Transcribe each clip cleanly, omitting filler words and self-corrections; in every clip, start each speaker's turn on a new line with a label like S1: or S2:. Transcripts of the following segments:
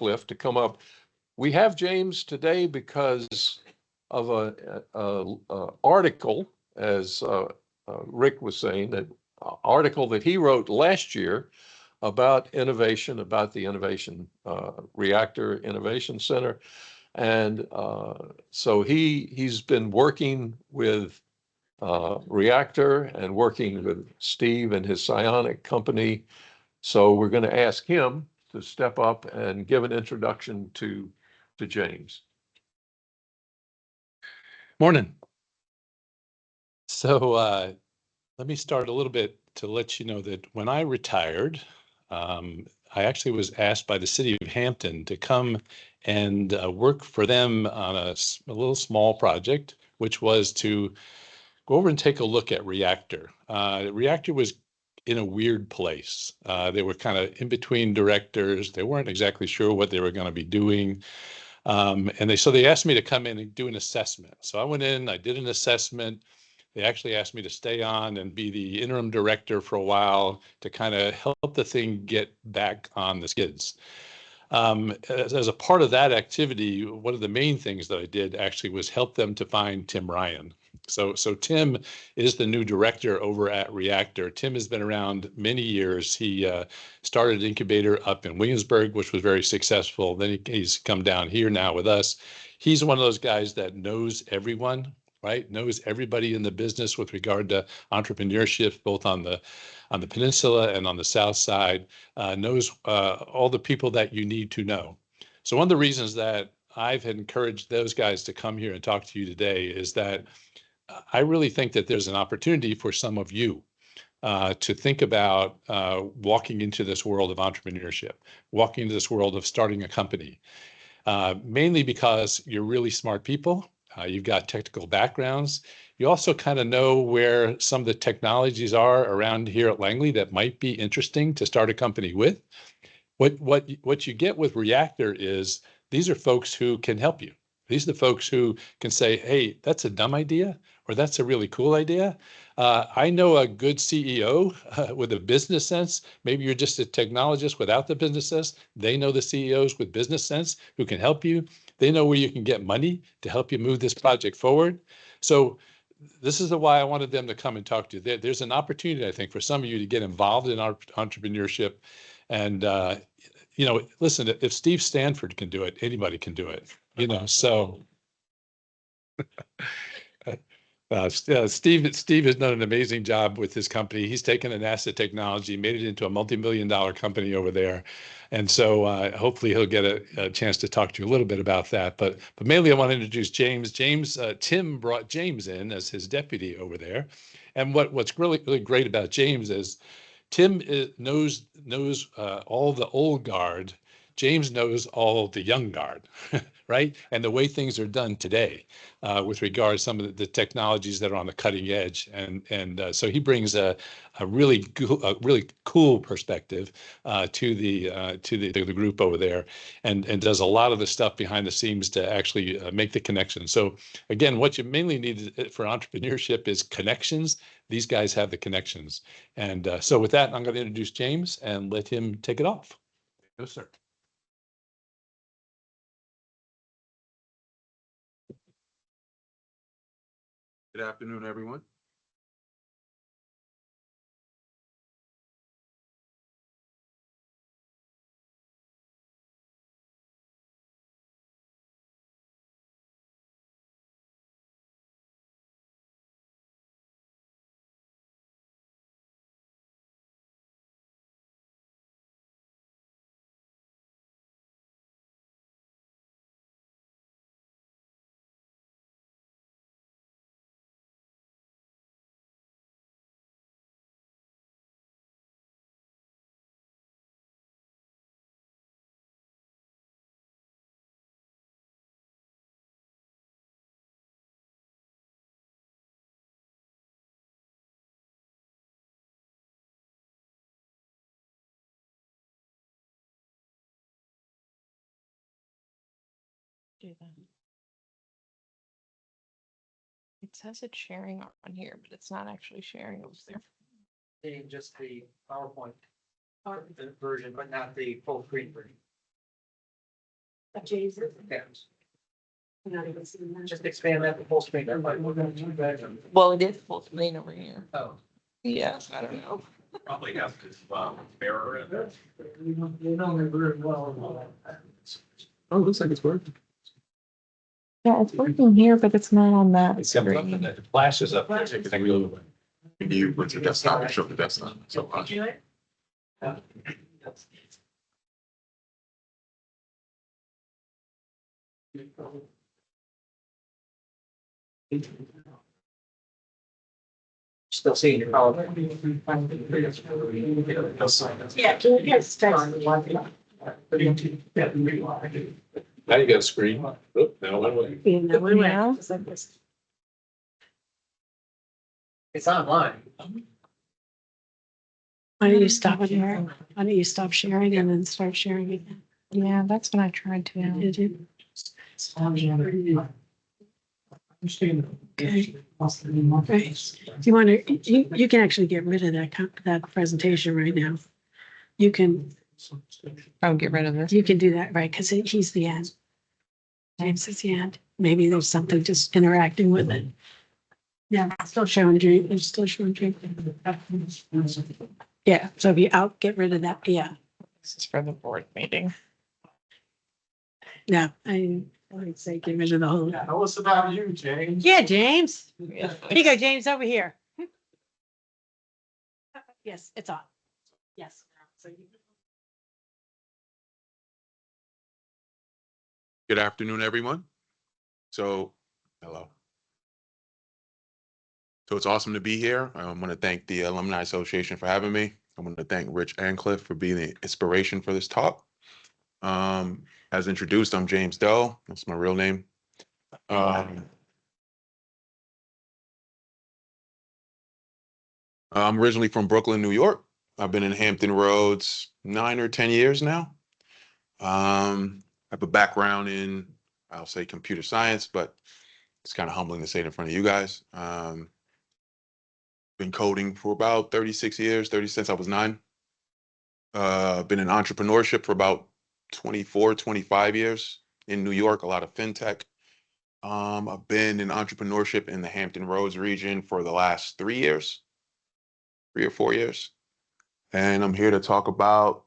S1: Cliff to come up. We have James today because of a article, as Rick was saying, that article that he wrote last year about innovation, about the innovation REaKTOR Innovation Center. And so he's been working with REaKTOR and working with Steve and his psionic company. So we're going to ask him to step up and give an introduction to James.
S2: Morning. So let me start a little bit to let you know that when I retired, I actually was asked by the city of Hampton to come and work for them on a little small project, which was to go over and take a look at REaKTOR. REaKTOR was in a weird place. They were kind of in between directors. They weren't exactly sure what they were going to be doing. So they asked me to come in and do an assessment. So I went in, I did an assessment. They actually asked me to stay on and be the interim director for a while to kind of help the thing get back on the skids. As a part of that activity, one of the main things that I did actually was help them to find Tim Ryan. So Tim is the new director over at REaKTOR. Tim has been around many years. He started an incubator up in Williamsburg, which was very successful. Then he's come down here now with us. He's one of those guys that knows everyone, right? Knows everybody in the business with regard to entrepreneurship, both on the peninsula and on the south side, knows all the people that you need to know. So one of the reasons that I've encouraged those guys to come here and talk to you today is that I really think that there's an opportunity for some of you to think about walking into this world of entrepreneurship, walking into this world of starting a company, mainly because you're really smart people. You've got technical backgrounds. You also kind of know where some of the technologies are around here at Langley that might be interesting to start a company with. What you get with REaKTOR is these are folks who can help you. These are the folks who can say, hey, that's a dumb idea, or that's a really cool idea. I know a good CEO with a business sense. Maybe you're just a technologist without the business sense. They know the CEOs with business sense who can help you. They know where you can get money to help you move this project forward. So this is why I wanted them to come and talk to you. There's an opportunity, I think, for some of you to get involved in entrepreneurship. And, listen, if Steve Stanford can do it, anybody can do it, so. Steve has done an amazing job with his company. He's taken an asset technology, made it into a multi-million-dollar company over there. And so hopefully he'll get a chance to talk to you a little bit about that. But mainly I want to introduce James. Tim brought James in as his deputy over there. And what's really, really great about James is Tim knows all the old guard. James knows all the young guard, right? And the way things are done today with regard to some of the technologies that are on the cutting edge. And so he brings a really cool perspective to the group over there and does a lot of the stuff behind the scenes to actually make the connection. So again, what you mainly need for entrepreneurship is connections. These guys have the connections. And so with that, I'm going to introduce James and let him take it off. Yes, sir.
S3: Good afternoon, everyone.
S4: Do that. It says it's sharing on here, but it's not actually sharing over there.
S5: Just the PowerPoint version, but not the full screen version. Just expand that to full screen.
S4: Well, it is full screen over here.
S5: Oh.
S4: Yeah, I don't know.
S3: Probably has this mirror in there.
S1: Oh, looks like it's working.
S4: Yeah, it's working here, but it's not on that
S2: It comes up and
S4: screen.
S2: it flashes up.
S3: You put your desktop and show the desktop. So
S5: Still seeing your power.
S6: Yeah, can you guys text?
S2: Now you got a screen. Oop, now one way.
S6: You know, we
S4: Yeah.
S6: went, just like this.
S5: It's online.
S6: Why don't you stop sharing? Why don't you stop sharing and then start sharing again?
S4: Yeah, that's what I tried to.
S6: Did you? Okay. Right. You want to, you can actually get rid of that presentation right now. You can,
S4: Oh, get rid of this.
S6: you can do that, right? Because he's the end. James is the end. Maybe there's something just interacting with it. Yeah, it's still showing dream. It's still showing dream. Yeah, so if you get rid of that, yeah.
S4: This is for the board meeting.
S6: No, I would say get rid of the whole.
S3: Tell us about you, James.
S6: Yeah, James.
S4: Yeah.
S6: Here you go, James, over here. Yes, it's on. Yes.
S3: Good afternoon, everyone. So, hello. So it's awesome to be here. I want to thank the Alumni Association for having me. I want to thank Rich and Cliff for being the inspiration for this talk. As introduced, I'm James Doe. That's my real name. I'm originally from Brooklyn, New York. I've been in Hampton Roads 9 or 10 years now. I have a background in, I'll say computer science, but it's kind of humbling to say it in front of you guys. Been coding for about 36 years, 30 since I was 9. Been in entrepreneurship for about 24, 25 years in New York, a lot of fintech. I've been in entrepreneurship in the Hampton Roads region for the last 3 years, 3 or 4 years. And I'm here to talk about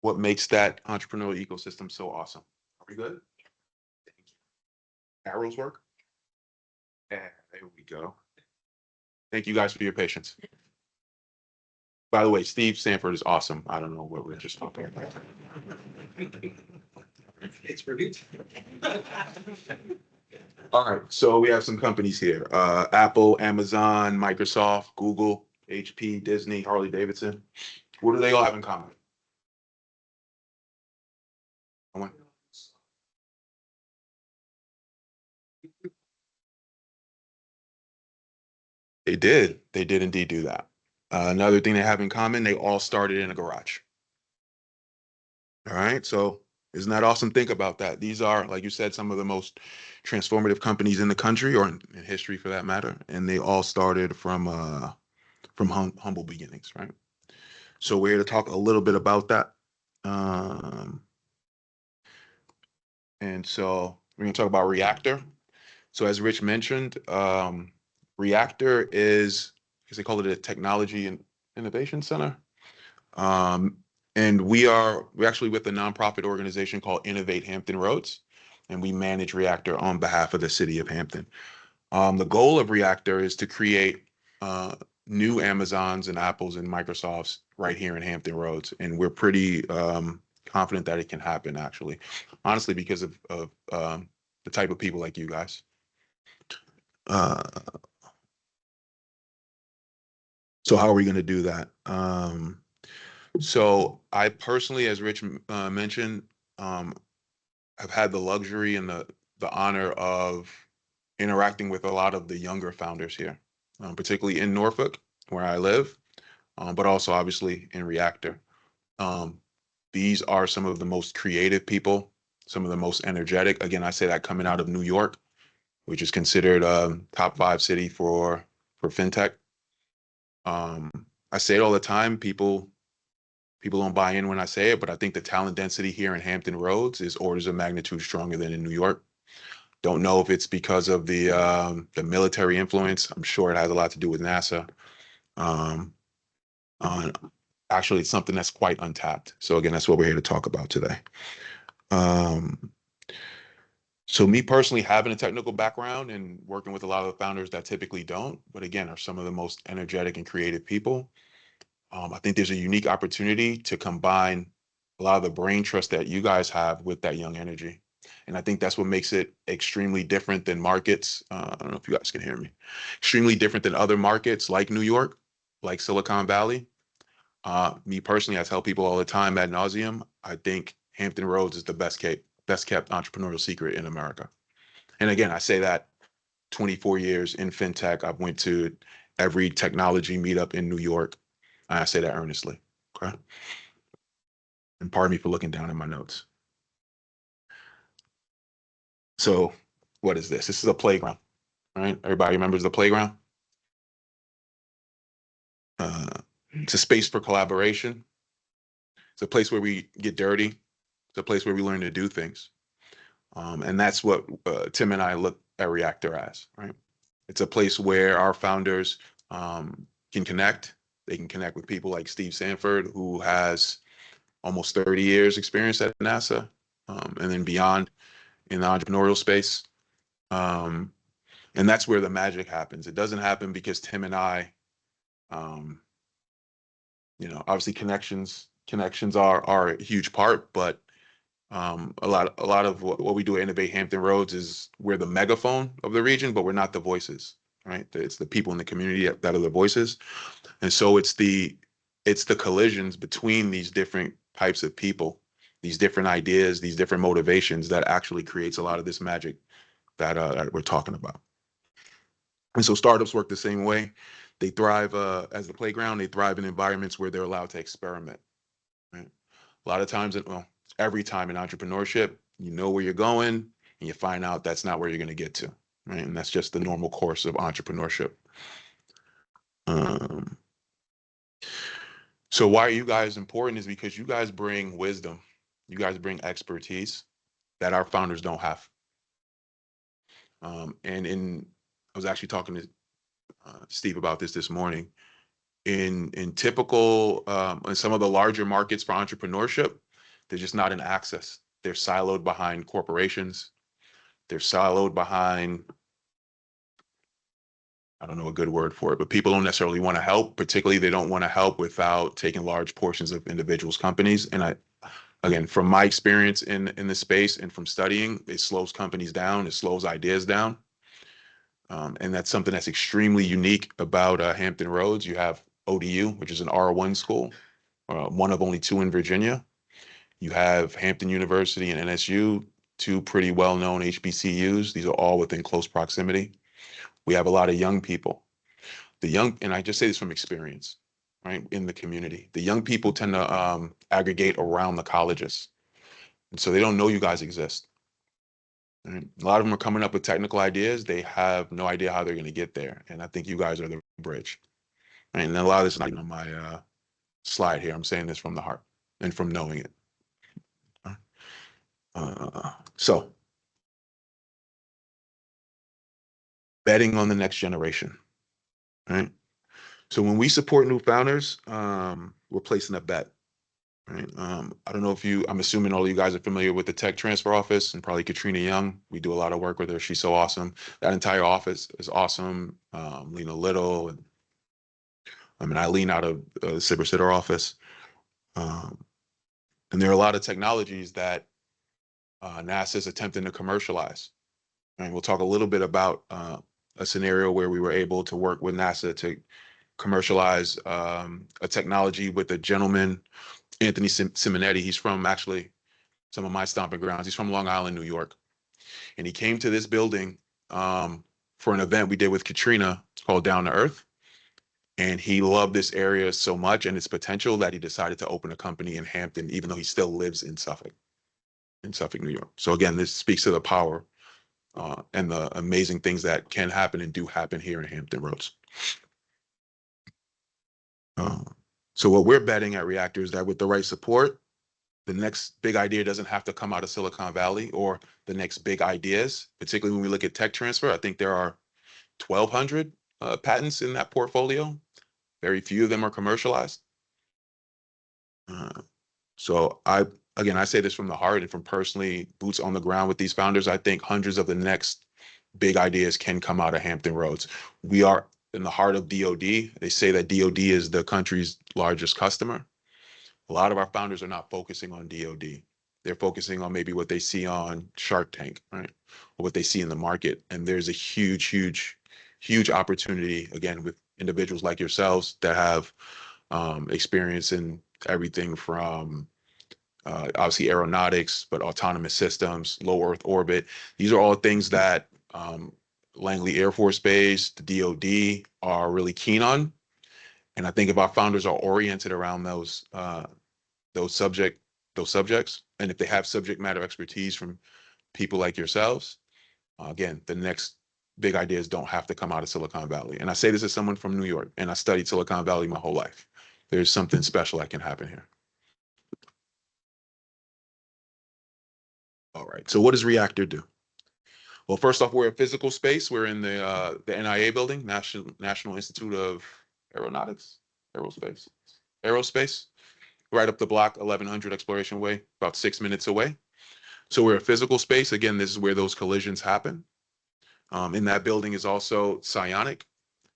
S3: what makes that entrepreneurial ecosystem so awesome. Are we good? Thank you. Arrows work? Yeah, there we go. Thank you guys for your patience. By the way, Steve Sanford is awesome. I don't know what we're just talking about.
S5: It's reviewed.
S3: All right, so we have some companies here. Apple, Amazon, Microsoft, Google, HP, Disney, Harley Davidson. What do they all have in common? Come on. They did. They did indeed do that. Another thing they have in common, they all started in a garage. All right, so isn't that awesome? Think about that. These are, like you said, some of the most transformative companies in the country, or in history for that matter, and they all started from humble beginnings, right? So we're here to talk a little bit about that. And so we're going to talk about REaKTOR. So as Rich mentioned, REaKTOR is, because they call it a technology and innovation center. And we're actually with a nonprofit organization called Innovate Hampton Roads, and we manage REaKTOR on behalf of the city of Hampton. The goal of REaKTOR is to create new Amazons and Apples and Microsofts right here in Hampton Roads, and we're pretty confident that it can happen, actually, honestly, because of the type of people like you guys. So how are we going to do that? So I personally, as Rich mentioned, have had the luxury and the honor of interacting with a lot of the younger founders here, particularly in Norfolk, where I live, but also obviously in REaKTOR. These are some of the most creative people, some of the most energetic. Again, I say that coming out of New York, which is considered a top 5 city for fintech. I say it all the time. People People don't buy in when I say it, but I think the talent density here in Hampton Roads is orders of magnitude stronger than in New York. Don't know if it's because of the military influence. I'm sure it has a lot to do with NASA. Actually, it's something that's quite untapped. So again, that's what we're here to talk about today. So me personally, having a technical background and working with a lot of the founders that typically don't, but again, are some of the most energetic and creative people. I think there's a unique opportunity to combine a lot of the brain trust that you guys have with that young energy. And I think that's what makes it extremely different than markets. I don't know if you guys can hear me. Extremely different than other markets like New York, like Silicon Valley. Me personally, I tell people all the time ad nauseum, I think Hampton Roads is the best kept entrepreneurial secret in America. And again, I say that 24 years in fintech. I've went to every technology meetup in New York. I say that earnestly. Okay. And pardon me for looking down at my notes. So what is this? This is a playground, right? Everybody remembers the playground? It's a space for collaboration. It's a place where we get dirty. It's a place where we learn to do things. And that's what Tim and I look at REaKTOR as, right? It's a place where our founders can connect. They can connect with people like Steve Sanford, who has almost 30 years experience at NASA, and then beyond in the entrepreneurial space. And that's where the magic happens. It doesn't happen because Tim and I, obviously connections are a huge part, but a lot of what we do at Innovate Hampton Roads is we're the megaphone of the region, but we're not the voices, right? It's the people in the community that are the voices. And so it's the collisions between these different types of people, these different ideas, these different motivations that actually creates a lot of this magic that we're talking about. And so startups work the same way. They thrive as the playground. They thrive in environments where they're allowed to experiment, right? A lot of times, every time in entrepreneurship, you know where you're going and you find out that's not where you're going to get to, right? And that's just the normal course of entrepreneurship. So why are you guys important is because you guys bring wisdom. You guys bring expertise that our founders don't have. I was actually talking to Steve about this morning. In typical, in some of the larger markets for entrepreneurship, there's just not an access. They're siloed behind corporations. They're siloed behind, I don't know a good word for it, but people don't necessarily want to help. Particularly, they don't want to help without taking large portions of individuals' companies. And again, from my experience in this space and from studying, it slows companies down. It slows ideas down. And that's something that's extremely unique about Hampton Roads. You have ODU, which is an R1 school, one of only two in Virginia. You have Hampton University and NSU, two pretty well-known HBCUs. These are all within close proximity. We have a lot of young people. And I just say this from experience, right, in the community. The young people tend to aggregate around the colleges. And so they don't know you guys exist. Right? A lot of them are coming up with technical ideas. They have no idea how they're going to get there. And I think you guys are the bridge. Right? And a lot of this is not on my slide here. I'm saying this from the heart and from knowing it. So betting on the next generation, right? So when we support new founders, we're placing a bet, right? I don't know if I'm assuming all of you guys are familiar with the tech transfer office and probably Katrina Young. We do a lot of work with her. She's so awesome. That entire office is awesome. Lena Little, and Eileen out of the Silver Sitter office. And there are a lot of technologies that NASA is attempting to commercialize. And we'll talk a little bit about a scenario where we were able to work with NASA to commercialize a technology with a gentleman, Anthony Simonetti. He's from actually some of my stomping grounds. He's from Long Island, New York. And he came to this building for an event we did with Katrina. It's called Down to Earth. And he loved this area so much and its potential that he decided to open a company in Hampton, even though he still lives in Suffolk, New York. So again, this speaks to the power and the amazing things that can happen and do happen here in Hampton Roads. So what we're betting at REaKTOR is that with the right support, the next big idea doesn't have to come out of Silicon Valley, or the next big ideas, particularly when we look at tech transfer. I think there are 1,200 patents in that portfolio. Very few of them are commercialized. So I say this from the heart and from personally boots on the ground with these founders. I think hundreds of the next big ideas can come out of Hampton Roads. We are in the heart of DoD. They say that DoD is the country's largest customer. A lot of our founders are not focusing on DoD. They're focusing on maybe what they see on Shark Tank, right? Or what they see in the market. And there's a huge, huge, huge opportunity, again, with individuals like yourselves that have experience in everything from obviously aeronautics, but autonomous systems, low Earth orbit. These are all things that Langley Air Force Base, the DoD are really keen on. And I think if our founders are oriented around those subjects, and if they have subject matter expertise from people like yourselves, again, the next big ideas don't have to come out of Silicon Valley. And I say this as someone from New York, and I studied Silicon Valley my whole life. There's something special that can happen here. All right, so what does REaKTOR do? Well, first off, we're a physical space. We're in the NIA building, National Institute of Aerospace, right up the block, 1100 Exploration Way, about 6 minutes away. So we're a physical space. Again, this is where those collisions happen. In that building is also Psionic.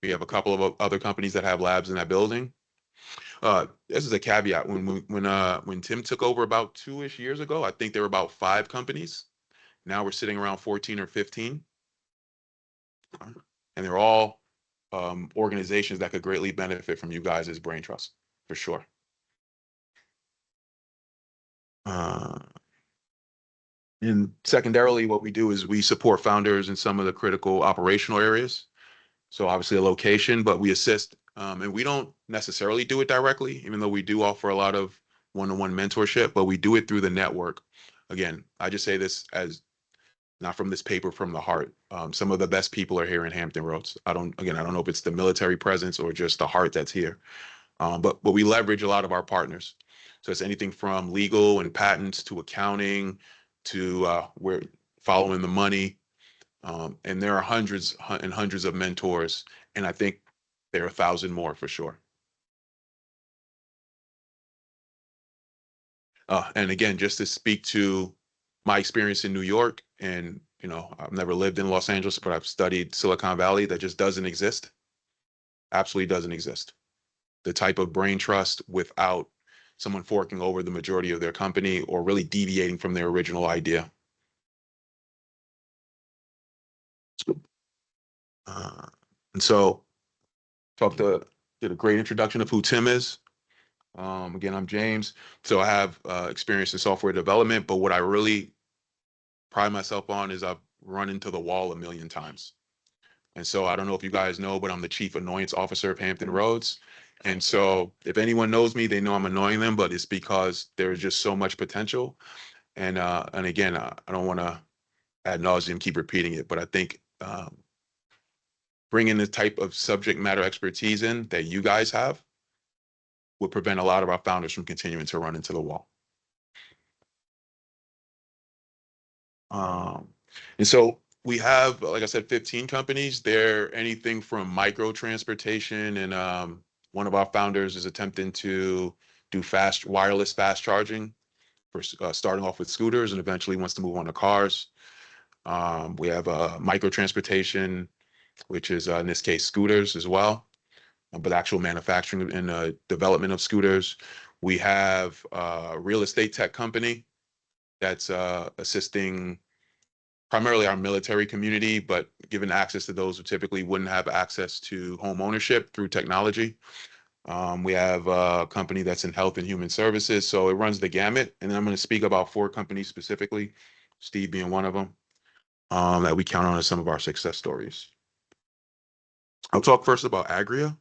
S3: We have a couple of other companies that have labs in that building. This is a caveat. When Tim took over about 2-ish years ago, I think there were about 5 companies. Now we're sitting around 14 or 15. And they're all organizations that could greatly benefit from you guys as brain trust, for sure. And secondarily, what we do is we support founders in some of the critical operational areas. So obviously a location, but we assist, and we don't necessarily do it directly, even though we do offer a lot of one-on-one mentorship, but we do it through the network. Again, I just say this as not from this paper, from the heart. Some of the best people are here in Hampton Roads. I don't know if it's the military presence or just the heart that's here. But we leverage a lot of our partners. So it's anything from legal and patents to accounting to we're following the money. And there are hundreds and hundreds of mentors. And I think there are 1,000 more for sure. And again, just to speak to my experience in New York, and I've never lived in Los Angeles, but I've studied Silicon Valley. That just doesn't exist. Absolutely doesn't exist. The type of brain trust without someone forking over the majority of their company or really deviating from their original idea. And so did a great introduction of who Tim is. Again, I'm James. So I have experience in software development, but what I really pride myself on is I've run into the wall a million times. And so I don't know if you guys know, but I'm the chief annoyance officer of Hampton Roads. And so if anyone knows me, they know I'm annoying them, but it's because there's just so much potential. And again, I don't want to ad nauseum keep repeating it, but I think bringing the type of subject matter expertise in that you guys have would prevent a lot of our founders from continuing to run into the wall. And so we have, like I said, 15 companies. They're anything from micro transportation, and one of our founders is attempting to do wireless fast charging for starting off with scooters and eventually wants to move on to cars. We have micro transportation, which is in this case scooters as well, but actual manufacturing and development of scooters. We have a real estate tech company that's assisting primarily our military community, but giving access to those who typically wouldn't have access to home ownership through technology. We have a company that's in health and human services, so it runs the gamut. And then I'm going to speak about 4 companies specifically, Steve being one of them, that we count on as some of our success stories. I'll talk first about Agria.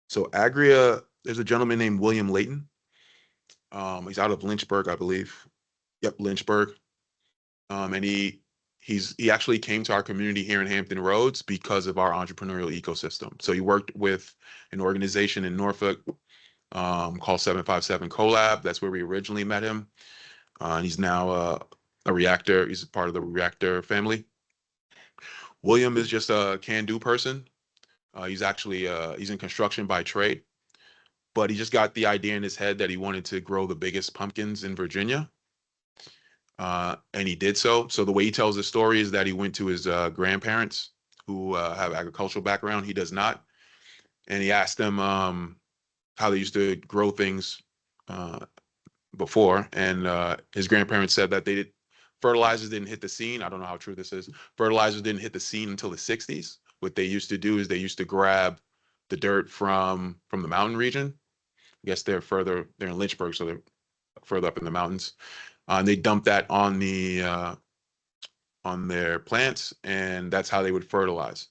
S3: So Agria, there's a gentleman named William Layton. He's out of Lynchburg, I believe. Yep, Lynchburg. And he actually came to our community here in Hampton Roads because of our entrepreneurial ecosystem. So he worked with an organization in Norfolk called 757 Collab. That's where we originally met him. And he's now a reactor. He's a part of the reactor family. William is just a can-do person. He's actually he's in construction by trade, but he just got the idea in his head that he wanted to grow the biggest pumpkins in Virginia. And he did so. So the way he tells the story is that he went to his grandparents who have agricultural background. He does not. And he asked them how they used to grow things before. And his grandparents said that fertilizers didn't hit the scene. I don't know how true this is. Fertilizers didn't hit the scene until the 60s. What they used to do is they used to grab the dirt from the mountain region. I guess they're in Lynchburg, so they're further up in the mountains. And they dump that on their plants, and that's how they would fertilize.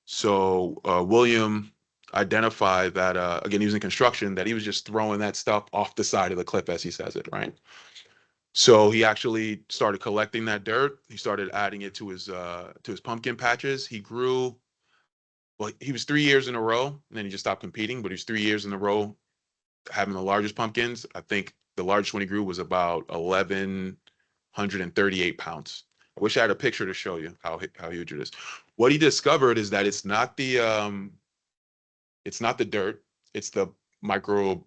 S3: So William identified that, again, he was in construction, that he was just throwing that stuff off the side of the cliff, as he says it, right? So he actually started collecting that dirt. He started adding it to his pumpkin patches. He grew, well, he was 3 years in a row, and then he just stopped competing, but he was 3 years in a row having the largest pumpkins. I think the largest one he grew was about 1,138 pounds. I wish I had a picture to show you how huge it is. What he discovered is that it's not the dirt, it's the microbes,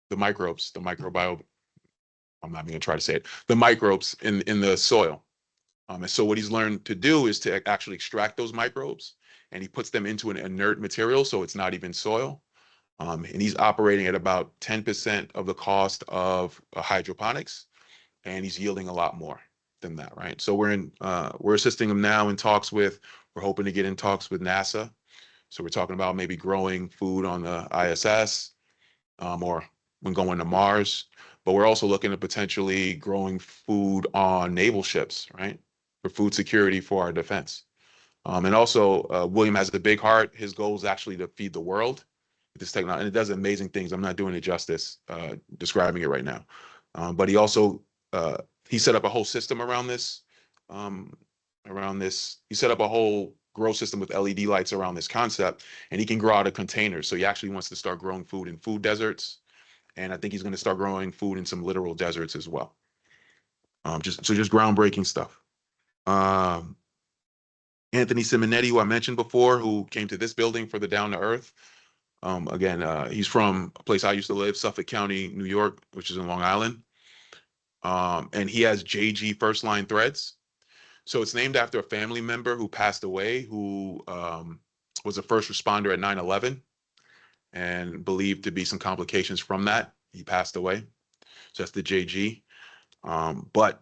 S3: the microbiome. I'm not even gonna try to say it. The microbes in the soil. And so what he's learned to do is to actually extract those microbes, and he puts them into an inert material, so it's not even soil. And he's operating at about 10% of the cost of hydroponics, and he's yielding a lot more than that, right? So we're assisting him now in talks with, we're hoping to get in talks with NASA. So we're talking about maybe growing food on the ISS, or when going to Mars. But we're also looking at potentially growing food on naval ships, right? For food security for our defense. And also, William has a big heart. His goal is actually to feed the world with this technology, and it does amazing things. I'm not doing it justice describing it right now. But he also, he set up a whole system around this. He set up a whole grow system with LED lights around this concept, and he can grow out of containers. So he actually wants to start growing food in food deserts. And I think he's going to start growing food in some literal deserts as well. Just groundbreaking stuff. Anthony Simonetti, who I mentioned before, who came to this building for the Down to Earth. Again, he's from a place I used to live, Suffolk County, New York, which is in Long Island. And he has JG First Line Threads. So it's named after a family member who passed away, who was a first responder at 9/11 and believed to be some complications from that. He passed away. So that's the JG. But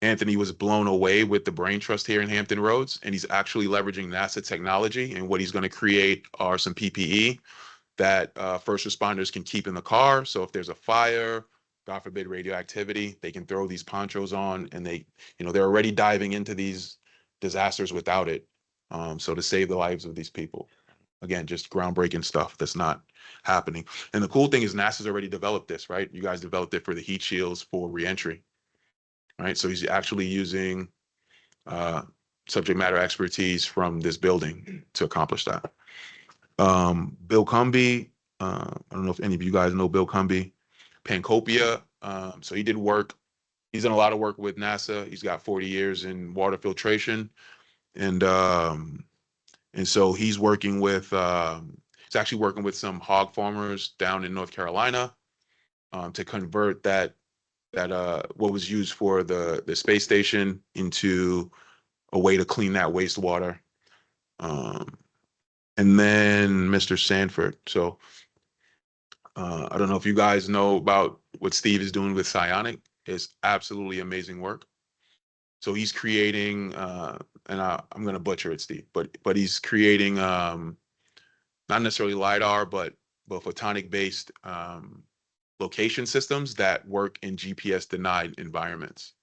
S3: Anthony was blown away with the brain trust here in Hampton Roads, and he's actually leveraging NASA technology. And what he's going to create are some PPE that first responders can keep in the car. So if there's a fire, God forbid radioactivity, they can throw these ponchos on, and they're already diving into these disasters without it. So to save the lives of these people. Again, just groundbreaking stuff that's not happening. And the cool thing is NASA's already developed this, right? You guys developed it for the heat shields for reentry, right? So he's actually using subject matter expertise from this building to accomplish that. Bill Cumby, I don't know if any of you guys know Bill Cumby. Pancopia, so he did work. He's done a lot of work with NASA. He's got 40 years in water filtration. And so he's working with, he's actually working with some hog farmers down in North Carolina to convert that what was used for the space station into a way to clean that wastewater. And then Mr. Sanford. So I don't know if you guys know about what Steve is doing with Psionic. It's absolutely amazing work. So he's creating, and I'm going to butcher it, Steve, but he's creating not necessarily LiDAR, but photonic-based location systems that work in GPS-denied environments.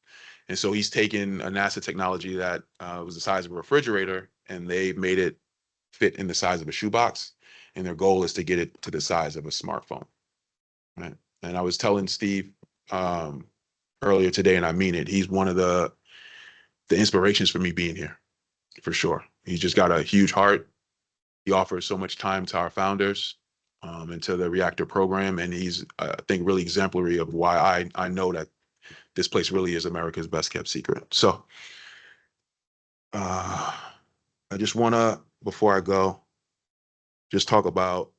S3: And so he's taken a NASA technology that was the size of a refrigerator, and they made it fit in the size of a shoebox. And their goal is to get it to the size of a smartphone. Right? And I was telling Steve earlier today, and I mean it, he's one of the inspirations for me being here, for sure. He's just got a huge heart. He offers so much time to our founders. into the reactor program, and he's I think really exemplary of why I know that this place really is America's best kept secret. So I just want to, before I go, just talk about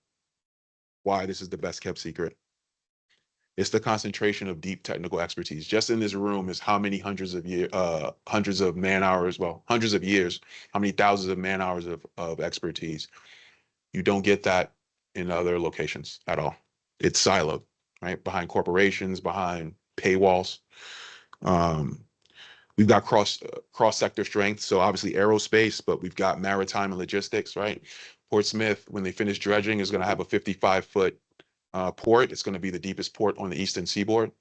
S3: why this is the best kept secret. It's the concentration of deep technical expertise. Just in this room is how many hundreds of man hours, well, hundreds of years, how many thousands of man hours of expertise. You don't get that in other locations at all. It's siloed, right? Behind corporations, behind paywalls. We've got cross sector strength. So obviously aerospace, but we've got maritime and logistics, right? Portsmouth, when they finish dredging, is going to have a 55-foot port. It's going to be the deepest port on the eastern seaboard.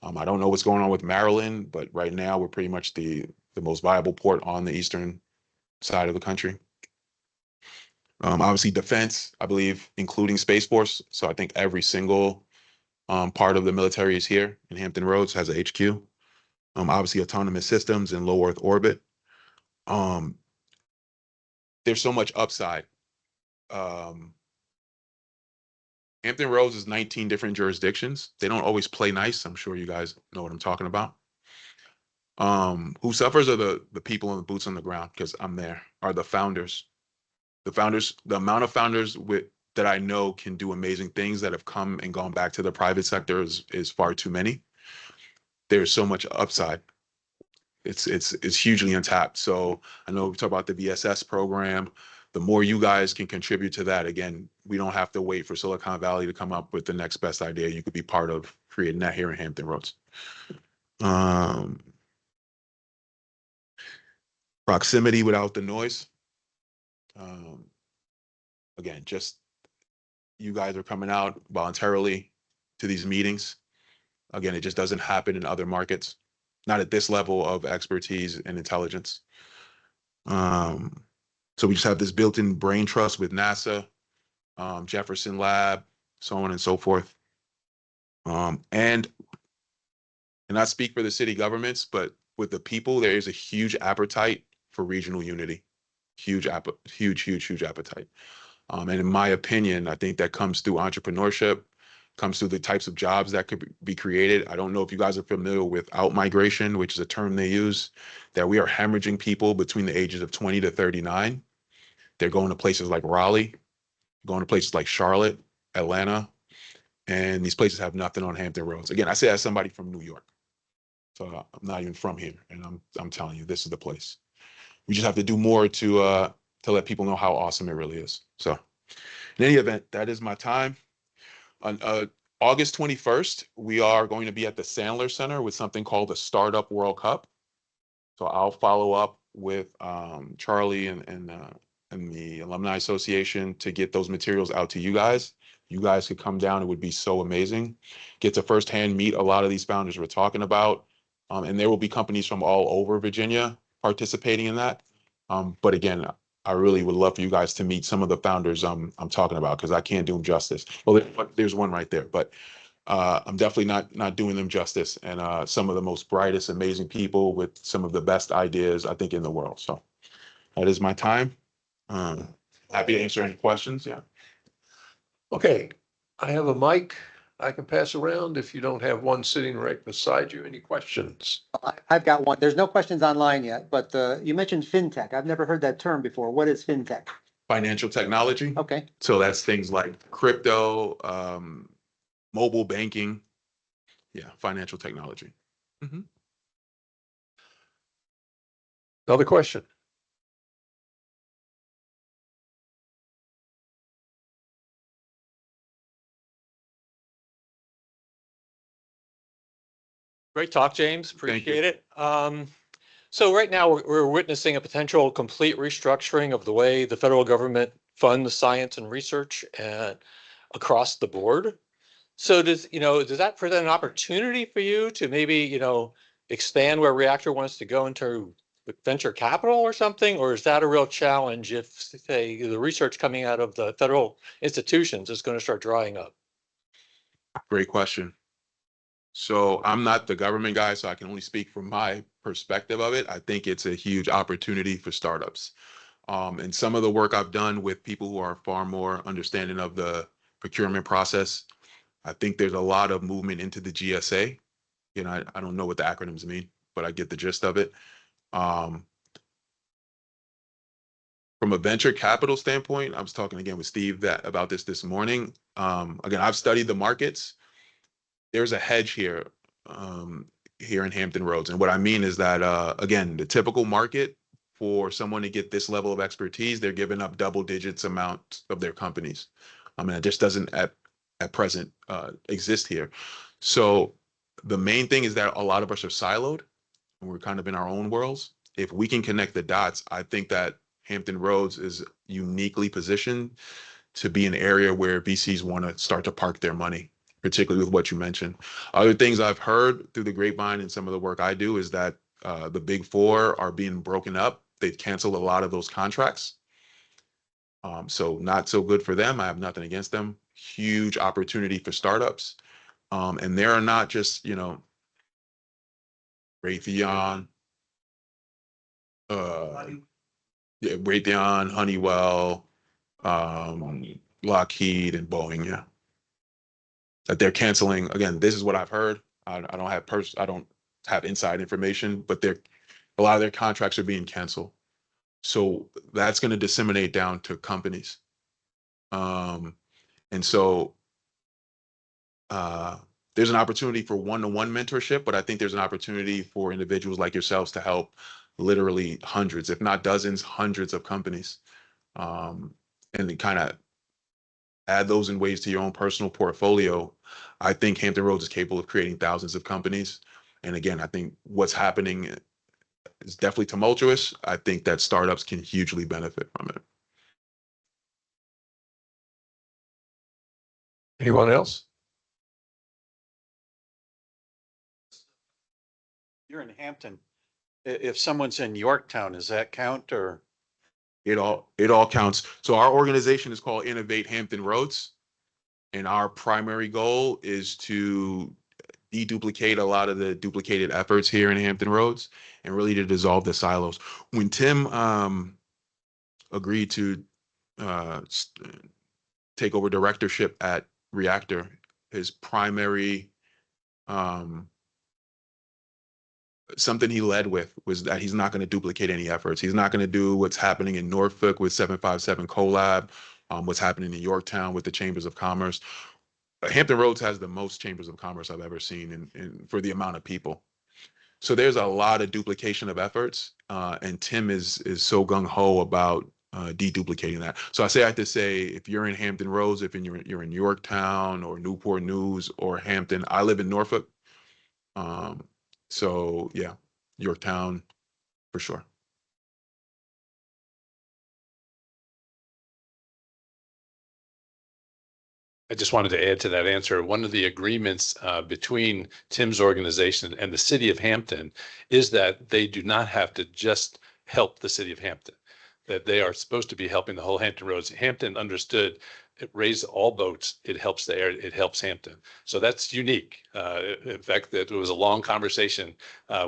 S3: I don't know what's going on with Maryland, but right now we're pretty much the most viable port on the eastern side of the country. Obviously defense, I believe, including Space Force. So I think every single part of the military is here in Hampton Roads, has a HQ. Obviously autonomous systems in low Earth orbit. There's so much upside. Hampton Roads is 19 different jurisdictions. They don't always play nice. I'm sure you guys know what I'm talking about. Who suffers are the people in the boots on the ground, because I'm there, are the founders. The amount of founders that I know can do amazing things that have come and gone back to the private sector is far too many. There's so much upside. It's hugely untapped. So I know we talk about the VSS program. The more you guys can contribute to that, again, we don't have to wait for Silicon Valley to come up with the next best idea. You could be part of creating that here in Hampton Roads. Proximity without the noise. Again, just you guys are coming out voluntarily to these meetings. Again, it just doesn't happen in other markets, not at this level of expertise and intelligence. So we just have this built-in brain trust with NASA, Jefferson Lab, so on and so forth. And I speak for the city governments, but with the people, there is a huge appetite for regional unity. Huge appetite. And in my opinion, I think that comes through entrepreneurship, comes through the types of jobs that could be created. I don't know if you guys are familiar with outmigration, which is a term they use, that we are hemorrhaging people between the ages of 20 to 39. They're going to places like Raleigh, going to places like Charlotte, Atlanta, and these places have nothing on Hampton Roads. Again, I say as somebody from New York, so I'm not even from here, and I'm telling you, this is the place. We just have to do more to let people know how awesome it really is. So in any event, that is my time. On August 21st, we are going to be at the Sandler Center with something called the Startup World Cup. So I'll follow up with Charlie and the Alumni Association to get those materials out to you guys. You guys could come down. It would be so amazing. Get to firsthand meet a lot of these founders we're talking about. And there will be companies from all over Virginia participating in that. But again, I really would love for you guys to meet some of the founders I'm talking about, because I can't do them justice. Well, there's one right there, but I'm definitely not doing them justice. And some of the most brightest, amazing people with some of the best ideas, I think, in the world. So that is my time. Happy to answer any questions. Yeah.
S1: Okay, I have a mic I can pass around if you don't have one sitting right beside you. Any questions?
S5: I've got one. There's no questions online yet, but you mentioned fintech. I've never heard that term before. What is fintech?
S3: Financial technology.
S5: Okay.
S3: So that's things like crypto, mobile banking. Yeah, financial technology.
S1: Another question?
S7: Great talk, James.
S3: Thank you.
S7: Appreciate it. So right now we're witnessing a potential complete restructuring of the way the federal government funds science and research across the board. So does that present an opportunity for you to maybe, expand where REAKTOR wants to go into venture capital or something? Or is that a real challenge if, say, the research coming out of the federal institutions is going to start drying up?
S3: Great question. So I'm not the government guy, so I can only speak from my perspective of it. I think it's a huge opportunity for startups. And some of the work I've done with people who are far more understanding of the procurement process. I think there's a lot of movement into the GSA. You know, I don't know what the acronyms mean, but I get the gist of it. From a venture capital standpoint, I was talking again with Steve about this morning. Again, I've studied the markets. There's a hedge here, here in Hampton Roads. And what I mean is that, again, the typical market for someone to get this level of expertise, they're giving up double digits amount of their companies. I mean, it just doesn't at present exist here. So the main thing is that a lot of us are siloed and we're kind of in our own worlds. If we can connect the dots, I think that Hampton Roads is uniquely positioned to be an area where VCs want to start to park their money, particularly with what you mentioned. Other things I've heard through the grapevine and some of the work I do is that the big four are being broken up. They've canceled a lot of those contracts. So not so good for them. I have nothing against them. Huge opportunity for startups. And there are not just, you know, Raytheon, Raytheon, Honeywell, Lockheed, and Boeing. Yeah, that they're canceling. Again, this is what I've heard. I don't have inside information, but a lot of their contracts are being canceled. So that's going to disseminate down to companies. And so there's an opportunity for one-to-one mentorship, but I think there's an opportunity for individuals like yourselves to help literally hundreds, if not dozens, hundreds of companies. And then kind of add those in ways to your own personal portfolio. I think Hampton Roads is capable of creating thousands of companies. And again, I think what's happening is definitely tumultuous. I think that startups can hugely benefit from it.
S1: Anyone else?
S8: You're in Hampton. If someone's in Yorktown, does that count or?
S3: It all counts. So our organization is called Innovate Hampton Roads. And our primary goal is to deduplicate a lot of the duplicated efforts here in Hampton Roads and really to dissolve the silos. When Tim agreed to take over directorship at REaKTOR, his primary something he led with was that he's not going to duplicate any efforts. He's not going to do what's happening in Norfolk with 757 Collab, what's happening in Yorktown with the Chambers of Commerce. Hampton Roads has the most Chambers of Commerce I've ever seen for the amount of people. So there's a lot of duplication of efforts, and Tim is so gung-ho about deduplicating that. So I have to say, if you're in Hampton Roads, if you're in Yorktown or Newport News or Hampton, I live in Norfolk. So yeah, Yorktown for sure.
S2: I just wanted to add to that answer. One of the agreements between Tim's organization and the city of Hampton is that they do not have to just help the city of Hampton, that they are supposed to be helping the whole Hampton Roads. Hampton understood it raised all boats. It helps the area. It helps Hampton. So that's unique. In fact, that it was a long conversation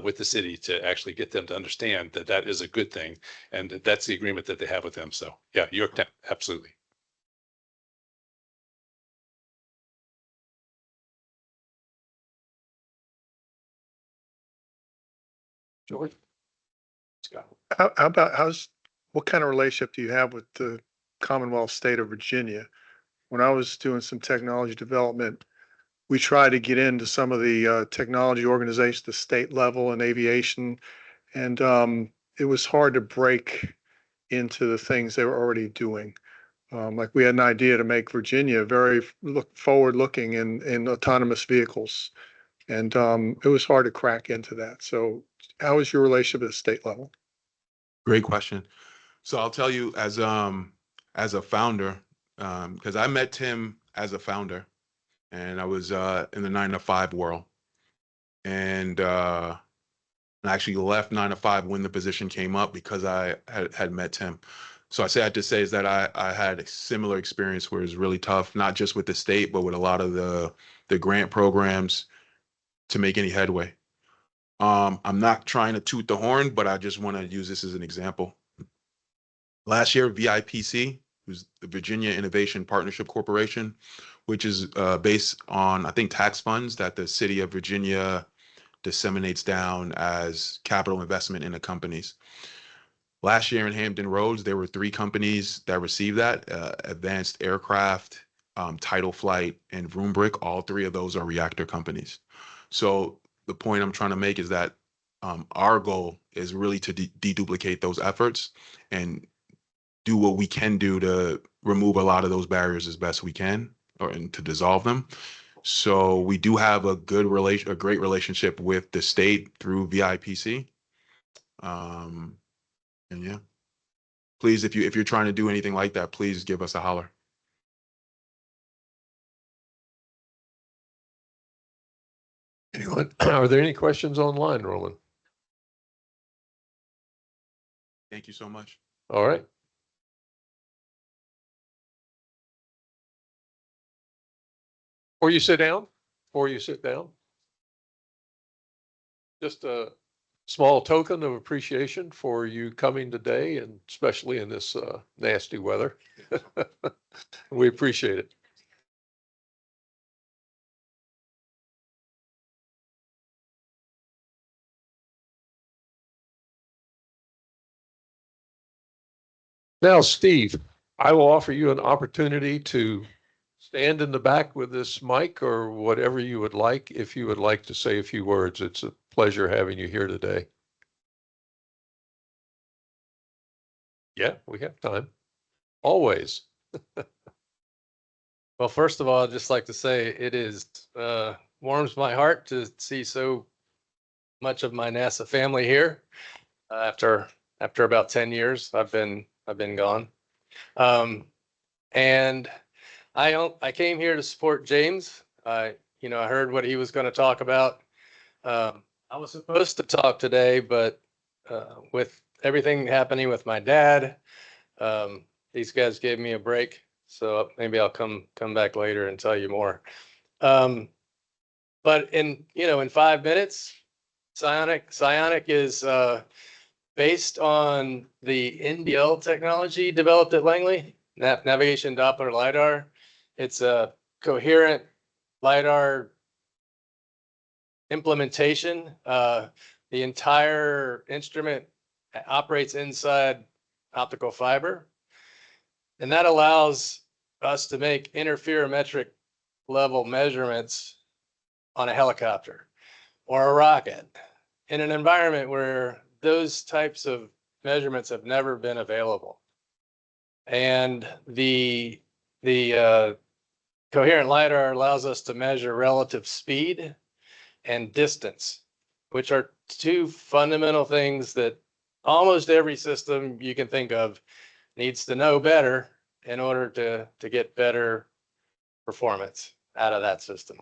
S2: with the city to actually get them to understand that that is a good thing. And that's the agreement that they have with them. So yeah, Yorktown, absolutely.
S1: George?
S9: What kind of relationship do you have with the Commonwealth state of Virginia? When I was doing some technology development, we tried to get into some of the technology organizations, the state level and aviation, and it was hard to break into the things they were already doing. Like we had an idea to make Virginia very forward-looking in autonomous vehicles, and it was hard to crack into that. So how is your relationship at the state level?
S3: Great question. So I'll tell you as a founder, because I met Tim as a founder and I was in the 9-to-5 world. And I actually left 9-to-5 when the position came up because I had met Tim. So I had to say is that I had a similar experience where it was really tough, not just with the state, but with a lot of the grant programs to make any headway. I'm not trying to toot the horn, but I just want to use this as an example. Last year, VIPC, who's the Virginia Innovation Partnership Corporation, which is based on, I think, tax funds that the city of Virginia disseminates down as capital investment into companies. Last year in Hampton Roads, there were 3 companies that received that, Advanced Aircraft, Tidal Flight, and Vroombrick. All 3 of those are reactor companies. So the point I'm trying to make is that our goal is really to deduplicate those efforts and do what we can do to remove a lot of those barriers as best we can, and to dissolve them. So we do have a great relationship with the state through VIPC. And yeah, please, if you're trying to do anything like that, please give us a holler.
S1: Anyone, are there any questions online, Roland?
S3: Thank you so much.
S1: All right. Before you sit down, just a small token of appreciation for you coming today, and especially in this nasty weather. We appreciate it. Now, Steve, I will offer you an opportunity to stand in the back with this mic or whatever you would like. If you would like to say a few words, it's a pleasure having you here today. Yeah, we have time. Always.
S10: Well, first of all, I'd just like to say it is warms my heart to see so much of my NASA family here. After about 10 years, I've been gone. And I came here to support James. I heard what he was going to talk about. I was supposed to talk today, but with everything happening with my dad, these guys gave me a break. So maybe I'll come back later and tell you more. But in 5 minutes, Psionic is based on the NDL technology developed at Langley, navigation Doppler LiDAR. It's a coherent LiDAR implementation. The entire instrument operates inside optical fiber. And that allows us to make interferometric level measurements on a helicopter or a rocket in an environment where those types of measurements have never been available. And the coherent LiDAR allows us to measure relative speed and distance, which are 2 fundamental things that almost every system you can think of needs to know better in order to get better performance out of that system.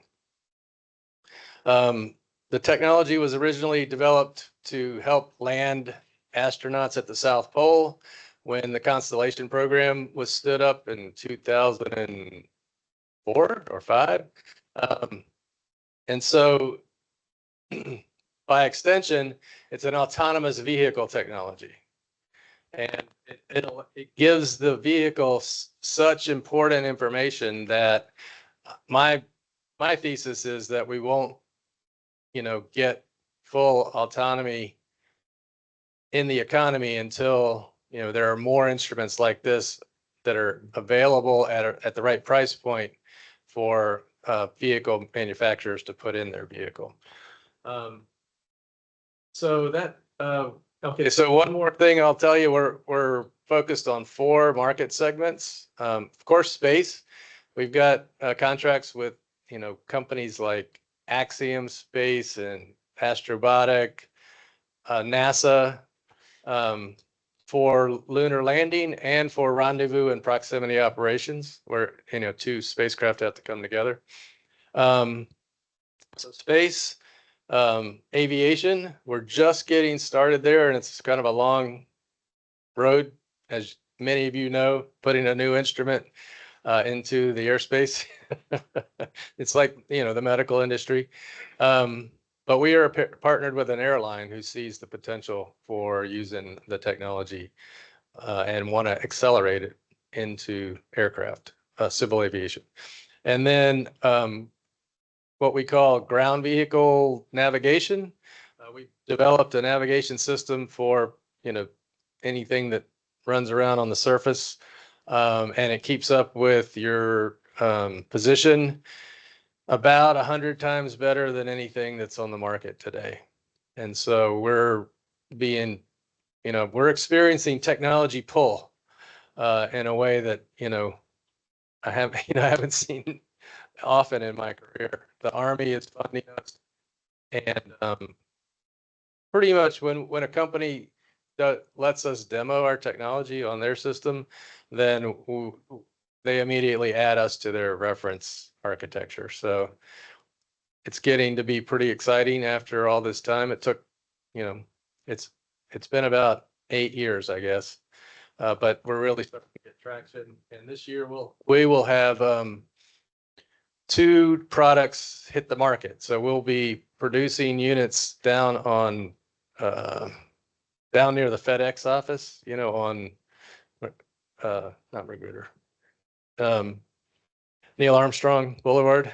S10: The technology was originally developed to help land astronauts at the South Pole when the Constellation program was stood up in 2004 or 5. And so by extension, it's an autonomous vehicle technology. And it gives the vehicle such important information that my thesis is that we won't, get full autonomy in the economy until, there are more instruments like this that are available at the right price point for vehicle manufacturers to put in their vehicle. Okay, so one more thing I'll tell you, we're focused on 4 market segments. Of course, space. We've got contracts with, companies like Axiom Space and Astrobotic, NASA, for lunar landing and for rendezvous and proximity operations, where 2 spacecraft have to come together. So space. Aviation, we're just getting started there, and it's kind of a long road, as many of you know, putting a new instrument into the airspace. It's like, the medical industry. But we are partnered with an airline who sees the potential for using the technology and want to accelerate it into aircraft, civil aviation. And then what we call ground vehicle navigation. We developed a navigation system for, anything that runs around on the surface. And it keeps up with your position about 100 times better than anything that's on the market today. And so we're experiencing technology pull in a way that, I haven't seen often in my career. The Army is funding us, and pretty much when a company lets us demo our technology on their system, then they immediately add us to their reference architecture. So it's getting to be pretty exciting after all this time. It took, it's been about 8 years, I guess. But we're really starting to get traction. And this year we will have 2 products hit the market. So we'll be producing units down on down near the FedEx office, on not Magruder, Neil Armstrong Boulevard.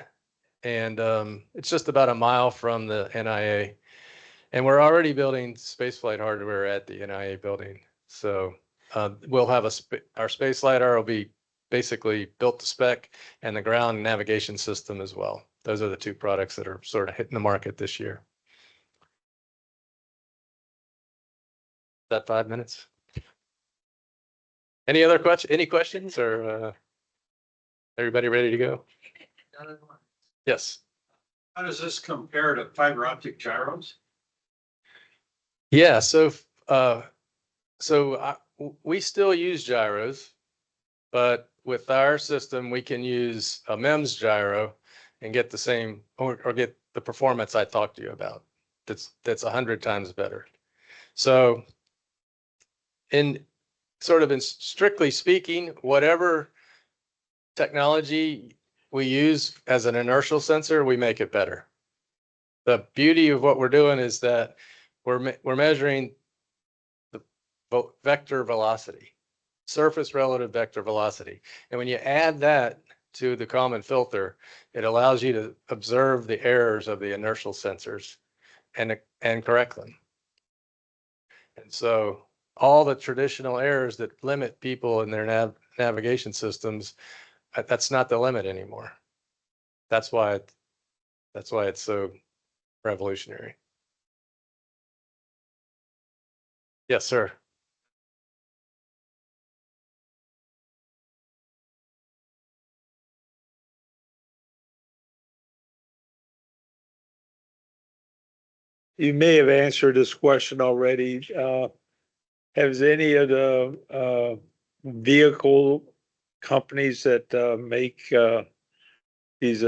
S10: And it's just about a mile from the NIA. And we're already building spaceflight hardware at the NIA building. So we'll have our space lidar will be basically built to spec, and the ground navigation system as well. Those are the 2 products that are sort of hitting the market this year. Is that 5 minutes? Any questions, or everybody ready to go? Yes.
S8: How does this compare to fiber optic gyros?
S10: Yeah. So we still use gyros, but with our system, we can use a MEMS gyro and get the same or get the performance I talked to you about. That's 100 times better. So in strictly speaking, whatever technology we use as an inertial sensor, we make it better. The beauty of what we're doing is that we're measuring the vector velocity, surface relative vector velocity. And when you add that to the common filter, it allows you to observe the errors of the inertial sensors and correct them. And so all the traditional errors that limit people in their navigation systems, that's not the limit anymore. That's why it's so revolutionary. Yes, sir.
S11: You may have answered this question already. Has any of the vehicle companies that make these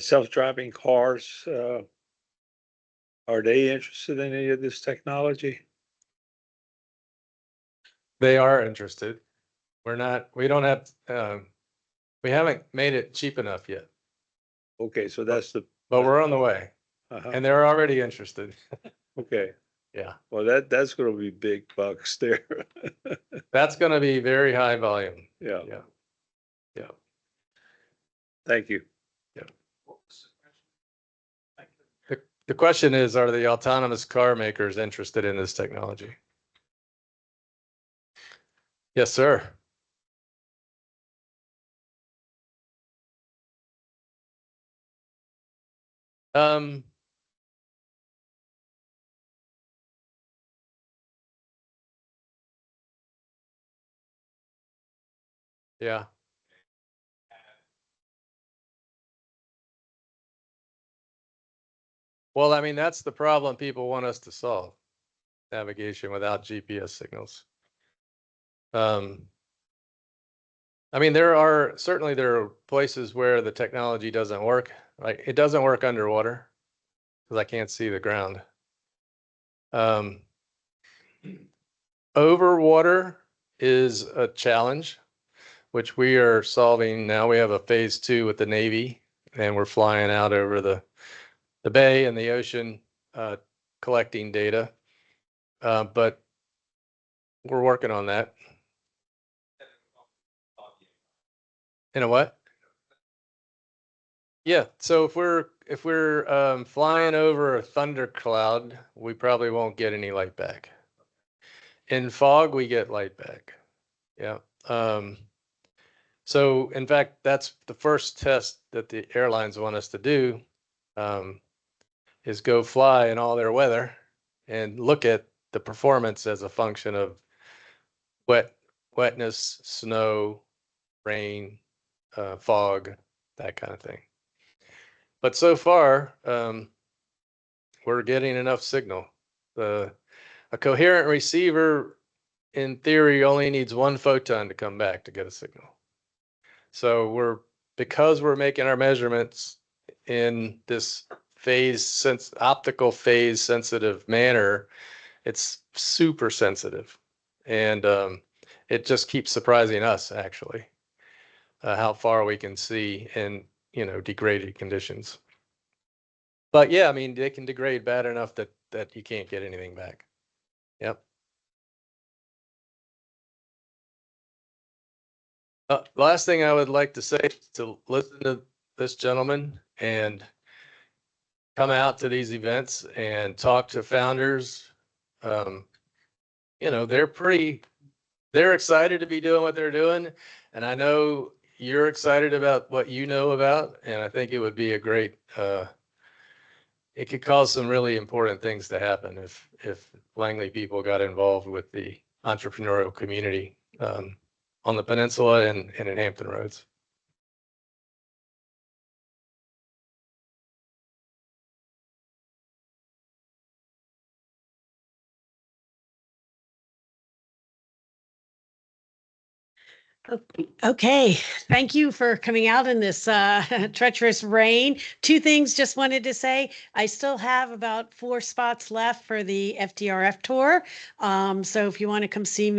S11: self-driving cars, are they interested in any of this technology?
S10: They are interested. We haven't made it cheap enough yet,
S11: Okay, so that's the.
S10: but we're on the way,
S11: Uh-huh.
S10: and they're already interested.
S11: Okay,
S10: Yeah,
S11: well, that's gonna be big bucks there.
S10: that's going to be very high volume.
S11: Yeah,
S10: Yeah. Yeah.
S11: thank you.
S10: The question is, are the autonomous car makers interested in this technology? Yes, sir. Yeah. Well, I mean, that's the problem people want us to solve. Navigation without GPS signals. I mean, there are places where the technology doesn't work. Like it doesn't work underwater because I can't see the ground. Over water is a challenge, which we are solving now. We have a phase 2 with the Navy, and we're flying out over the bay and the ocean, collecting data. But we're working on that. In a what? Yeah, so if we're flying over a thundercloud, we probably won't get any light back. In fog, we get light back. Yeah. So in fact, that's the first test that the airlines want us to do, is go fly in all their weather and look at the performance as a function of wetness, snow, rain, fog, that kind of thing. But so far, we're getting enough signal. A coherent receiver, in theory, only needs one photon to come back to get a signal. So because we're making our measurements in this optical phase sensitive manner, it's super sensitive. And it just keeps surprising us, actually, how far we can see in, degraded conditions. But yeah, I mean, they can degrade bad enough that you can't get anything back. Yep. Last thing I would like to say is to listen to this gentleman and come out to these events and talk to founders. They're excited to be doing what they're doing. And I know you're excited about what you know about. And I think it would be a great, it could cause some really important things to happen if Langley people got involved with the entrepreneurial community on the peninsula and in Hampton Roads.
S6: Okay, thank you for coming out in this treacherous rain. Two things just wanted to say. I still have about 4 spots left for the FDRF tour. So if you want to come see me